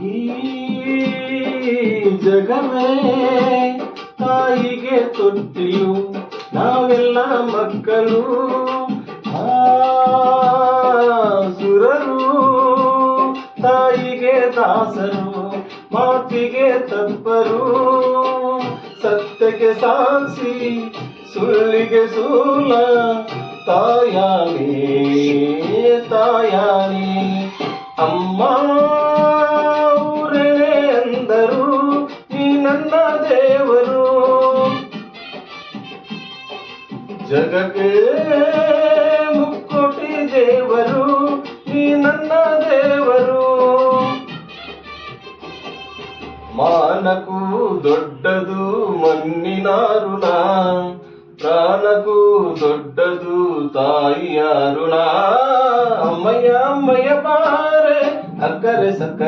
ಈ ಜಗವೇ ತಾಯಿಗೆ ತೊಟ್ಟಿಲು, ನಾವೆಲ್ಲ ಮಕ್ಕಳು ಸುರರು, ತಾಯಿಗೆ ದಾಸರು, ಮಾತಿಗೆ ತಪ್ಪರು, ಸತ್ಯಕ್ಕೆ ಸಾಕ್ಷಿ ಸುಳ್ಳಿಗೆ ಸೂಲ, ತಾಯಾನೇ ತಾಯಾನೇ ಅಮ್ಮ ಊರೇ ಅಂದರು, ನೀ ನನ್ನ ದೇವರು, ಜಗಕ್ಕೆ ಮುಕ್ಕೋಟಿ ದೇವರು, ನೀ ನನ್ನ ದೇವರು. ಮಾನಕ್ಕೂ ದೊಡ್ಡದು ಮಣ್ಣಿನ ಋಣ, ಪ್ರಾಣಕ್ಕೂ ದೊಡ್ಡದು ತಾಯಿಯ ಋಣ. ಅಮ್ಮಯ್ಯ ಅಮ್ಮಯ್ಯ ಬಾರೆ ಅಕ್ಕರೆ ಸಕ್ಕರೆ